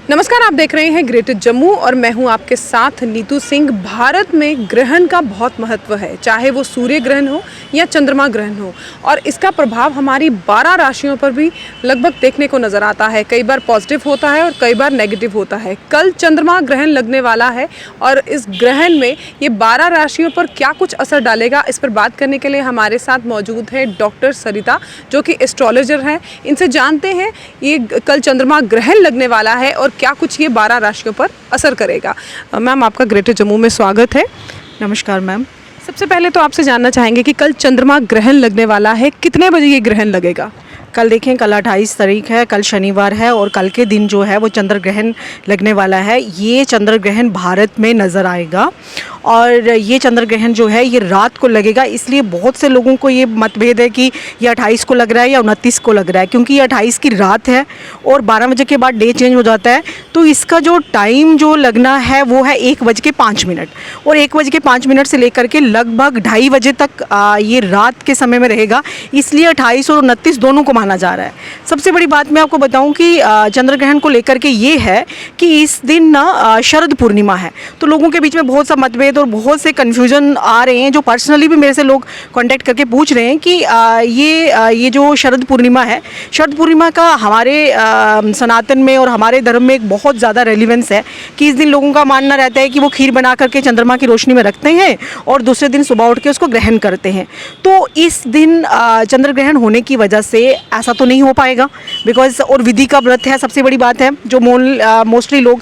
नमस्कार, आप देख रहे हैं ग्रेटर जम्मू और मैं हूं आपके साथ नीतू सिंह। भारत में ग्रहण का बहुत महत्व है, चाहे वो सूर्य ग्रहण हो या चंद्रमा ग्रहण हो, और इसका प्रभाव हमारी 12 राशियों पर भी लगभग देखने को नज़र आता है। कई बार पॉजिटिव होता है और कई बार नेगेटिव होता है। कल चंद्रमा ग्रहण लगने वाला है और इस ग्रहण में ये 12 राशियों पर क्या कुछ असर डालेगा, इस पर बात करने के लिए हमारे साथ मौजूद है डॉक्टर सरिता, जो कि एस्ट्रोलॉजर हैं। इनसे जानते हैं ये कल चंद्रमा ग्रहण लगने वाला है और क्या कुछ ये 12 राशियों पर असर करेगा। मैम, आपका ग्रेटर जम्मू में स्वागत है। नमस्कार मैम। सबसे पहले तो आपसे जानना चाहेंगे कि कल चंद्रमा ग्रहण लगने वाला है, कितने बजे ये ग्रहण लगेगा? कल देखें, कल 28 तारीख है, कल शनिवार है और कल के दिन जो है वो चंद्र ग्रहण लगने वाला है। ये चंद्र ग्रहण भारत में नज़र आएगा और ये चंद्र ग्रहण जो है ये रात को लगेगा। इसलिए बहुत से लोगों को ये मतभेद है कि ये 28 को लग रहा है या 29 को लग रहा है, क्योंकि ये 28 की रात है और 12 बजे के बाद डे चेंज हो जाता है। तो इसका जो टाइम जो लगना है वो है 1:05 और 1:05 से लेकर के लगभग 2:30 बजे तक ये रात के समय में रहेगा। इसलिए 28 और 29 दोनों को माना जा रहा है। सबसे बड़ी बात मैं आपको बताऊं कि चंद्र ग्रहण को लेकर के ये है कि इस दिन ना शरद पूर्णिमा है। तो लोगों के बीच में बहुत सा मतभेद और बहुत से कन्फ्यूजन आ रहे हैं, जो पर्सनली भी मेरे से लोग कांटेक्ट करके पूछ रहे हैं कि ये जो शरद पूर्णिमा है, शरद पूर्णिमा का हमारे सनातन में और हमारे धर्म में एक बहुत ज़्यादा रेलिवेंस है कि इस दिन लोगों का मानना रहता है कि वो खीर बना करके चंद्रमा की रोशनी में रखते हैं और दूसरे दिन सुबह उठ के उसको ग्रहण करते हैं। तो इस दिन चंद्र ग्रहण होने की वजह से ऐसा तो नहीं हो पाएगा, बिकॉज और विधि का व्रत है। सबसे बड़ी बात है, जो मोस्टली लोग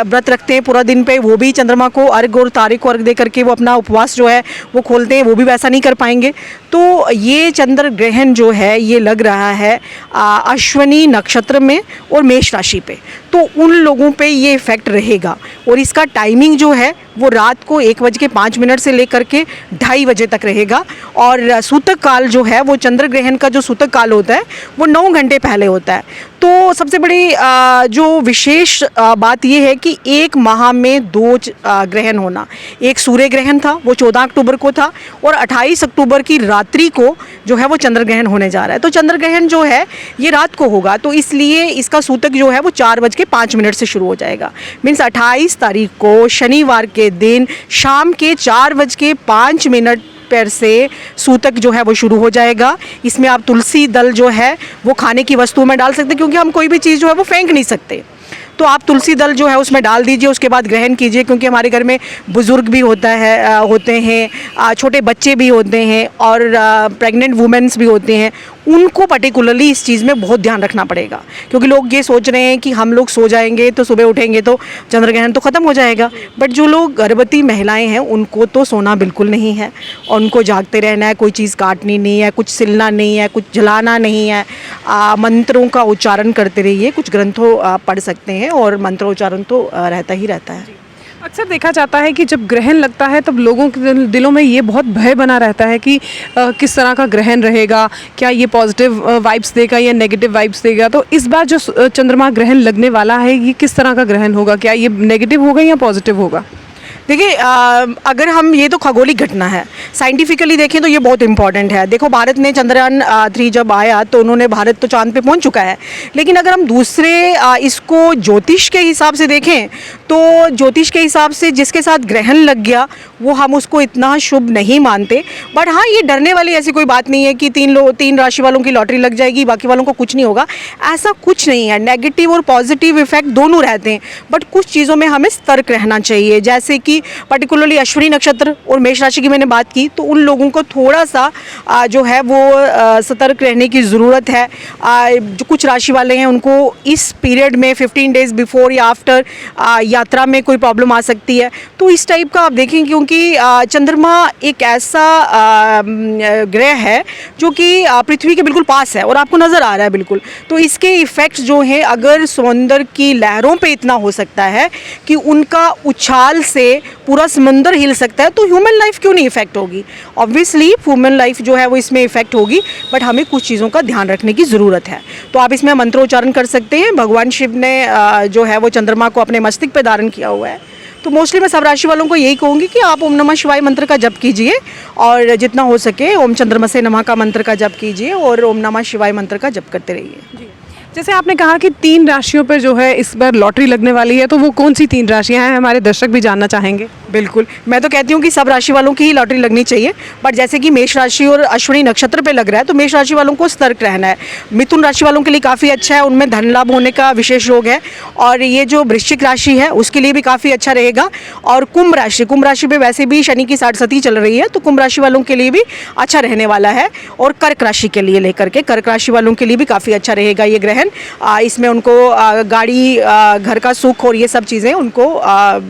व्रत रखते हैं पूरा दिन पे, वो भी चंद्रमा को अर्घ और तारीख को अर्घ दे करके वो अपना उपवास जो है वो खोलते हैं, वो भी वैसा नहीं कर पाएंगे। तो ये चंद्र ग्रहण जो है ये लग रहा है अश्विनी नक्षत्र में और मेष राशि पे, तो उन लोगों पे ये इफेक्ट रहेगा। और इसका टाइमिंग जो है वो रात को 1:05 से लेकर के 2:30 बजे तक रहेगा। और सूतक काल जो है वो चंद्र ग्रहण का जो सूतक काल होता है वो 9 घंटे पहले होता है। तो सबसे बड़ी जो विशेष बात ये है कि एक माह में 2 ग्रहण होना। एक सूर्य ग्रहण था, वो 14 अक्टूबर को था, और 28 अक्टूबर की रात्रि को जो है वो चंद्र ग्रहण होने जा रहा है। तो चंद्र ग्रहण जो है ये रात को होगा, तो इसलिए इसका सूतक जो है वो 4:05 से शुरू हो जाएगा। मीन्स 28 तारीख को शनिवार के दिन शाम के 4:05 पर से सूतक जो है वो शुरू हो जाएगा। इसमें आप तुलसी दल जो है वो खाने की वस्तुओं में डाल सकते हैं, क्योंकि हम कोई भी चीज़ जो है वो फेंक नहीं सकते। तो आप तुलसी दल जो है उसमें डाल दीजिए, उसके बाद ग्रहण कीजिए, क्योंकि हमारे घर में बुज़ुर्ग भी होते हैं, छोटे बच्चे भी होते हैं और प्रेग्नेंट वुमेन्स भी होते हैं। उनको पर्टिकुलरली इस चीज़ में बहुत ध्यान रखना पड़ेगा, क्योंकि लोग ये सोच रहे हैं कि हम लोग सो जाएंगे तो सुबह उठेंगे तो चंद्र ग्रहण तो ख़त्म हो जाएगा। बट जो लोग गर्भवती महिलाएं हैं उनको तो सोना बिल्कुल नहीं है और उनको जागते रहना है। कोई चीज़ काटनी नहीं है, कुछ सिलना नहीं है, कुछ जलाना नहीं है। मंत्रों का उच्चारण करते रहिए, कुछ ग्रंथों पढ़ सकते हैं और मंत्रोच्चारण तो रहता ही रहता है। अक्सर देखा जाता है कि जब ग्रहण लगता है तब लोगों के दिलों में ये बहुत भय बना रहता है कि किस तरह का ग्रहण रहेगा, क्या ये पॉजिटिव वाइब्स देगा या नेगेटिव वाइब्स देगा। तो इस बार जो चंद्रमा ग्रहण लगने वाला है ये किस तरह का ग्रहण होगा, क्या ये नेगेटिव होगा या पॉजिटिव होगा? देखिए, अगर हम ये तो खगोलिक घटना है, साइंटिफिकली देखें तो ये बहुत इंपॉर्टेंट है। देखो, भारत ने चंद्रयान 3 जब आया तो उन्होंने भारत तो चांद पे पहुंच चुका है, लेकिन अगर हम दूसरे इसको ज्योतिष के हिसाब से देखें तो ज्योतिष के हिसाब से जिसके साथ ग्रहण लग गया वो हम उसको इतना शुभ नहीं मानते। बट हाँ, ये डरने वाली ऐसी कोई बात नहीं है कि 3 राशि वालों की लॉटरी लग जाएगी, बाकी वालों को कुछ नहीं होगा। ऐसा कुछ नहीं है। नेगेटिव और पॉजिटिव इफेक्ट दोनों रहते हैं, बट कुछ चीज़ों में हमें सतर्क रहना चाहिए। जैसे कि पर्टिकुलरली अश्विनी नक्षत्र और मेष राशि की मैंने बात की, तो उन लोगों को थोड़ा सा जो है वो सतर्क रहने की ज़रूरत है। जो कुछ राशि वाले हैं उनको इस पीरियड में 15 डेज़ बिफोर या आफ्टर यात्रा में कोई प्रॉब्लम आ सकती है। तो इस टाइप का आप देखें, क्योंकि चंद्रमा एक ऐसा ग्रह है जो कि पृथ्वी के बिल्कुल पास है और आपको नज़र आ रहा है बिल्कुल। तो इसके इफ़ेक्ट्स जो हैं, अगर समुंदर की लहरों पे इतना हो सकता है कि उनका उछाल से पूरा समुंदर हिल सकता है, तो ह्यूमन लाइफ क्यों नहीं इफेक्ट होगी? ऑब्वियसली ह्यूमन लाइफ जो है वो इसमें इफेक्ट होगी, बट हमें कुछ चीज़ों का ध्यान रखने की ज़रूरत है। तो आप इसमें मंत्रोच्चारण कर सकते हैं। भगवान शिव ने जो है वो चंद्रमा को अपने मस्तिष्क पे धारण किया हुआ है। तो मोस्टली मैं सब राशि वालों को यही कहूँगी कि आप ओम नमः शिवाय मंत्र का जप कीजिए और जितना हो सके ओम चंद्रमसे नमः का मंत्र का जप कीजिए और ओम नमः शिवाय मंत्र का जप करते रहिए। जैसे आपने कहा कि 3 राशियों पर जो है इस बार लॉटरी लगने वाली है, तो वो कौन सी 3 राशियां हैं, हमारे दर्शक भी जानना चाहेंगे। बिल्कुल, मैं तो कहती हूँ कि सब राशि वालों की ही लॉटरी लगनी चाहिए, बट जैसे कि मेष राशि और अश्विनी नक्षत्र पे लग रहा है तो मेष राशि वालों को सतर्क रहना है। मिथुन राशि वालों के लिए काफ़ी अच्छा है, उनमें धन लाभ होने का विशेष योग है। और ये जो वृश्चिक राशि है उसके लिए भी काफ़ी अच्छा रहेगा। और कुंभ राशि पे वैसे भी शनि की 60 सती चल रही है, तो कुंभ राशि वालों के लिए भी अच्छा रहने वाला है। और कर्क राशि के लिए लेकर के कर्क राशि वालों के लिए भी काफ़ी अच्छा रहेगा ये ग्रहण। इसमें उनको गाड़ी, घर का सुख और ये सब चीज़ें उनको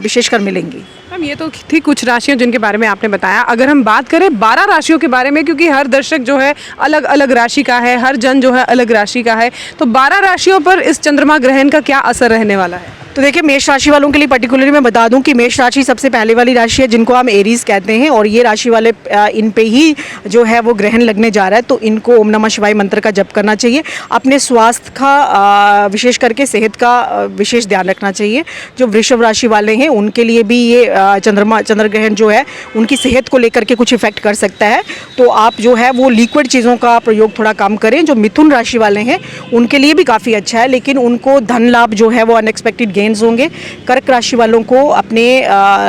विशेषकर मिलेंगी। मैम, ये तो थी कुछ राशियां जिनके बारे में आपने बताया। अगर हम बात करें 12 राशियों के बारे में, क्योंकि हर दर्शक जो है अलग अलग राशि का है, हर जन जो है अलग राशि का है, तो 12 राशियों पर इस चंद्रमा ग्रहण का क्या असर रहने वाला है? तो देखिए, मेष राशि वालों के लिए पर्टिकुलरली मैं बता दूं कि मेष राशि सबसे पहले वाली राशि है जिनको हम एरीज कहते हैं, और ये राशि वाले इन पे ही जो है वो ग्रहण लगने जा रहा है। तो इनको ओम नमः शिवाय मंत्र का जप करना चाहिए। अपने स्वास्थ्य का, विशेष करके सेहत का विशेष ध्यान रखना चाहिए। जो वृषभ राशि वाले हैं उनके लिए भी ये चंद्र ग्रहण जो है उनकी सेहत को लेकर के कुछ इफेक्ट कर सकता है। तो आप जो है वो लिक्विड चीज़ों का प्रयोग थोड़ा कम करें। जो मिथुन राशि वाले हैं उनके लिए भी काफ़ी अच्छा है, लेकिन उनको धन लाभ जो है वो अनएक्सपेक्टेड गेन्स होंगे। कर्क राशि वालों को अपने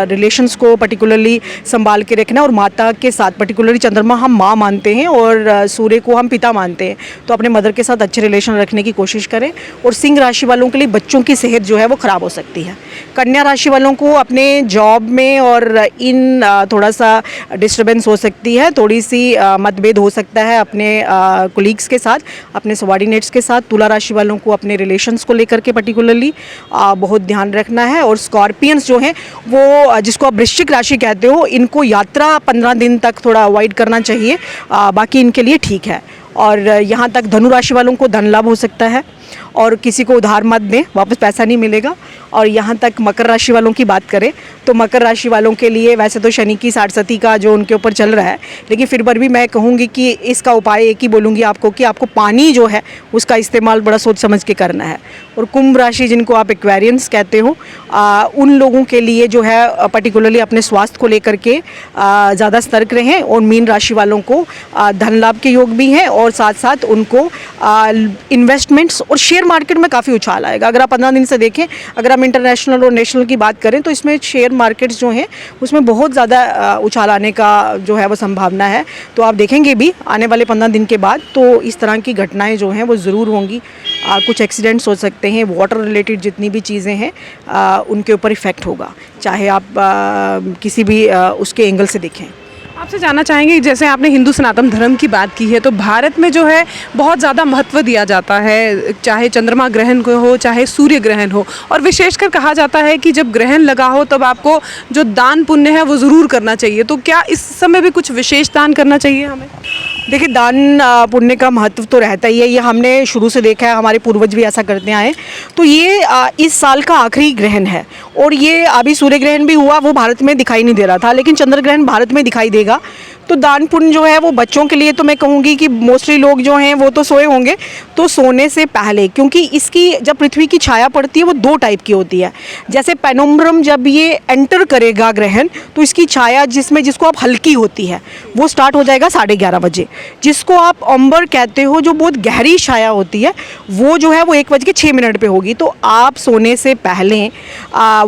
रिलेशंस को पर्टिकुलरली संभाल के रखना, और माता के साथ, पर्टिकुलरली चंद्रमा हम माँ मानते हैं और सूर्य को हम पिता मानते हैं, तो अपने मदर के साथ अच्छे रिलेशन रखने की कोशिश करें। और सिंह राशि वालों के लिए बच्चों की सेहत जो है वो ख़राब हो सकती है। कन्या राशि वालों को अपने जॉब में और इन थोड़ा सा डिस्टर्बेंस हो सकती है, थोड़ी सी मतभेद हो सकता है अपने कोलीग्स के साथ, अपने सबॉर्डिनेट्स के साथ। तुला राशि वालों को अपने रिलेशंस को लेकर के पर्टिकुलरली बहुत ध्यान रखना है। और स्कॉर्पियंस जो हैं वो, जिसको आप वृश्चिक राशि कहते हो, इनको यात्रा 15 दिन तक थोड़ा अवॉइड करना चाहिए, बाकी इनके लिए ठीक है। और यहाँ तक धनु राशि वालों को धन लाभ हो सकता है, और किसी को उधार मत दें, वापस पैसा नहीं मिलेगा। और यहाँ तक मकर राशि वालों की बात करें तो मकर राशि वालों के लिए वैसे तो शनि की 60 सती का जो उनके ऊपर चल रहा है, लेकिन फिर भी मैं कहूँगी कि इसका उपाय एक ही बोलूँगी आपको कि आपको पानी जो है उसका इस्तेमाल बड़ा सोच समझ के करना है। और कुंभ राशि जिनको आप एक्वेरियंस कहते हो, उन लोगों के लिए जो है पर्टिकुलरली अपने स्वास्थ्य को लेकर के ज़्यादा सतर्क रहें। और मीन राशि वालों को धन लाभ के योग भी हैं, और साथ साथ उनको इन्वेस्टमेंट्स और शेयर मार्केट में काफ़ी उछाल आएगा। अगर आप 15 दिन से देखें, अगर हम इंटरनेशनल और नेशनल की बात करें तो इसमें शेयर मार्केट्स जो हैं उसमें बहुत ज़्यादा उछाल आने का जो है वो संभावना है। तो आप देखेंगे भी आने वाले 15 दिन के बाद, तो इस तरह की घटनाएं जो हैं वो ज़रूर होंगी। कुछ एक्सीडेंट्स हो सकते हैं, वाटर रिलेटेड जितनी भी चीज़ें हैं उनके ऊपर इफ़ेक्ट होगा, चाहे आप किसी भी उसके एंगल से देखें। आपसे जानना चाहेंगे, जैसे आपने हिंदू सनातन धर्म की बात की है, तो भारत में जो है बहुत ज़्यादा महत्व दिया जाता है, चाहे चंद्रमा ग्रहण को हो चाहे सूर्य ग्रहण हो, और विशेषकर कहा जाता है कि जब ग्रहण लगा हो तब आपको जो दान पुण्य है वो ज़रूर करना चाहिए। तो क्या इस समय भी कुछ विशेष दान करना चाहिए हमें? देखिए, दान पुण्य का महत्व तो रहता ही है, ये हमने शुरू से देखा है, हमारे पूर्वज भी ऐसा करते आए। तो ये इस साल का आखिरी ग्रहण है, और ये अभी सूर्य ग्रहण भी हुआ, वो भारत में दिखाई नहीं दे रहा था, लेकिन चंद्र ग्रहण भारत में दिखाई देगा। तो दान पुण्य जो है वो बच्चों के लिए, तो मैं कहूँगी कि मोस्टली लोग जो हैं वो तो सोए होंगे, तो सोने से पहले, क्योंकि इसकी जब पृथ्वी की छाया पड़ती है वो 2 टाइप की होती है। जैसे पेनुम्ब्रम जब ये एंटर करेगा ग्रहण, तो इसकी छाया जिसको आप हल्की होती है वो स्टार्ट हो जाएगा 11:30 बजे। जिसको आप अंबर कहते हो, जो बहुत गहरी छाया होती है, वो जो है वो 1:06 पे होगी। तो आप सोने से पहले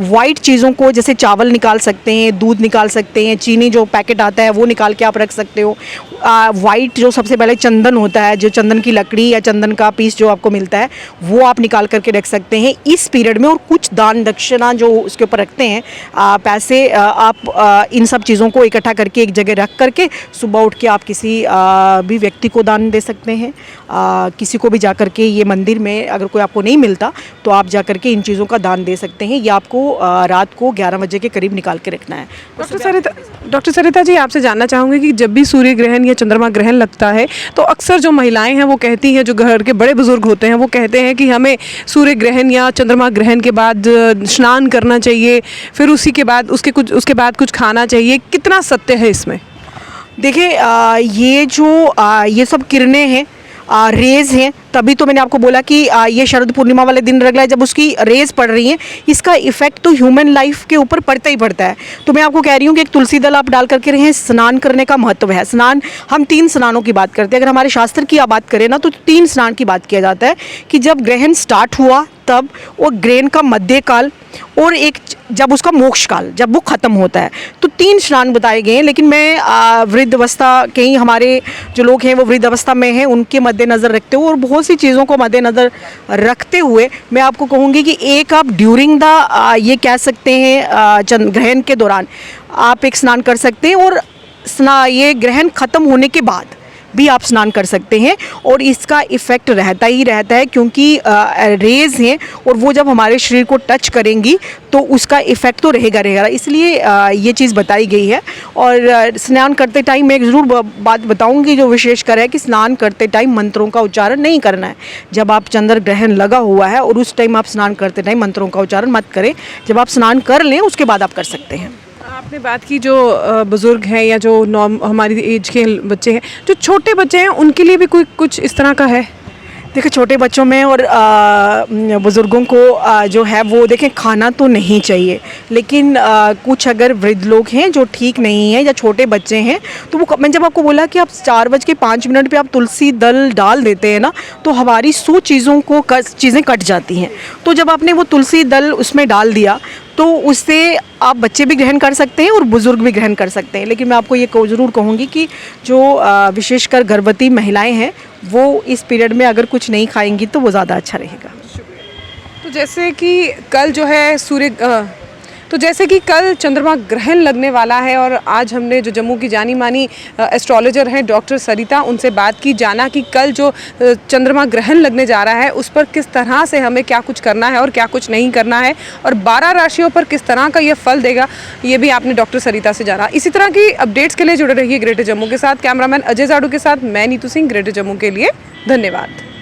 वाइट चीज़ों को, जैसे चावल निकाल सकते हैं, दूध निकाल सकते हैं, चीनी जो पैकेट आता है वो निकाल के आप रख सकते हो। वाइट जो सबसे पहले चंदन होता है, जो चंदन की लकड़ी या चंदन का पीस जो आपको मिलता है, वो आप निकाल करके रख सकते हैं इस पीरियड में। और कुछ दान दक्षिणा जो उसके ऊपर रखते हैं पैसे, आप इन सब चीज़ों को इकट्ठा करके एक जगह रख करके सुबह उठ के आप किसी भी व्यक्ति को दान दे सकते हैं। किसी को भी जा करके, ये मंदिर में अगर कोई आपको नहीं मिलता तो आप जा करके इन चीज़ों का दान दे सकते हैं। ये आपको रात को 11 बजे के करीब निकाल के रखना है। डॉक्टर सरिता जी, आपसे जानना चाहूँगी कि जब भी सूर्य ग्रहण या चंद्रमा ग्रहण लगता है तो अक्सर जो महिलाएं हैं वो कहती हैं, जो घर के बड़े बुजुर्ग होते हैं वो कहते हैं कि हमें सूर्य ग्रहण या चंद्रमा ग्रहण के बाद स्नान करना चाहिए, फिर उसके बाद कुछ खाना चाहिए। कितना सत्य है इसमें? देखिए, ये सब किरणें हैं रेज हैं, तभी तो मैंने आपको बोला कि ये शरद पूर्णिमा वाले दिन लग रहा है जब उसकी रेज पड़ रही हैं, इसका इफेक्ट तो ह्यूमन लाइफ के ऊपर पड़ता ही पड़ता है। तो मैं आपको कह रही हूँ कि एक तुलसी दल आप डाल करके रहें। स्नान करने का महत्व है। स्नान, हम 3 स्नानों की बात करते हैं। अगर हमारे शास्त्र की आप बात करें ना, तो 3 स्नान की बात किया जाता है कि जब ग्रहण स्टार्ट हुआ तब, और ग्रहण का मध्यकाल, और एक जब उसका मोक्ष काल, जब वो ख़त्म होता है। तो 3 स्नान बताए गए हैं। लेकिन मैं वृद्ध अवस्था के ही, हमारे जो लोग हैं वो वृद्ध अवस्था में हैं, उनके मद्देनज़र रखते हुए और बहुत सी चीज़ों को मद्देनज़र रखते हुए मैं आपको कहूँगी कि एक आप ड्यूरिंग द ये कह सकते हैं ग्रहण के दौरान आप एक स्नान कर सकते हैं, और ये ग्रहण ख़त्म होने के बाद भी आप स्नान कर सकते हैं। और इसका इफ़ेक्ट रहता ही रहता है, क्योंकि रेज़ हैं और वो जब हमारे शरीर को टच करेंगी तो उसका इफ़ेक्ट तो रहेगा। इसलिए ये चीज़ बताई गई है। और स्नान करते टाइम मैं एक ज़रूर बात बताऊंगी जो विशेषकर है कि स्नान करते टाइम मंत्रों का उच्चारण नहीं करना है। जब आप चंद्र ग्रहण लगा हुआ है और उस टाइम आप स्नान करते टाइम मंत्रों का उच्चारण मत करें। जब आप स्नान कर लें उसके बाद आप कर सकते हैं। आपने बात की जो बुज़ुर्ग हैं या जो हमारी एज के बच्चे हैं, जो छोटे बच्चे हैं, उनके लिए भी कोई कुछ इस तरह का है? देखिए, छोटे बच्चों में और बुज़ुर्गों को जो है वो देखें, खाना तो नहीं चाहिए, लेकिन कुछ अगर वृद्ध लोग हैं जो ठीक नहीं हैं या छोटे बच्चे हैं, तो वो, मैं जब आपको बोला कि आप 4:05 पे आप तुलसी दल डाल देते हैं ना, तो हमारी 100 चीज़ों को चीज़ें कट जाती हैं। तो जब आपने वो तुलसी दल उसमें डाल दिया तो उससे आप बच्चे भी ग्रहण कर सकते हैं और बुज़ुर्ग भी ग्रहण कर सकते हैं। लेकिन मैं आपको ये ज़रूर कहूँगी कि जो विशेषकर गर्भवती महिलाएं हैं वो इस पीरियड में अगर कुछ नहीं खाएंगी तो वो ज़्यादा अच्छा रहेगा। तो जैसे कि कल जो है तो जैसे कि कल चंद्रमा ग्रहण लगने वाला है, और आज हमने जो जम्मू की जानी मानी एस्ट्रोलॉजर हैं डॉक्टर सरिता, उनसे बात की, जाना कि कल जो चंद्रमा ग्रहण लगने जा रहा है उस पर किस तरह से हमें क्या कुछ करना है और क्या कुछ नहीं करना है, और 12 राशियों पर किस तरह का ये फल देगा, ये भी आपने डॉक्टर सरिता से जाना। इसी तरह की अपडेट्स के लिए जुड़े रहिए ग्रेटर जम्मू के साथ। कैमरामैन अजय जाडू के साथ मैं नीतू सिंह, ग्रेटर जम्मू के लिए। धन्यवाद।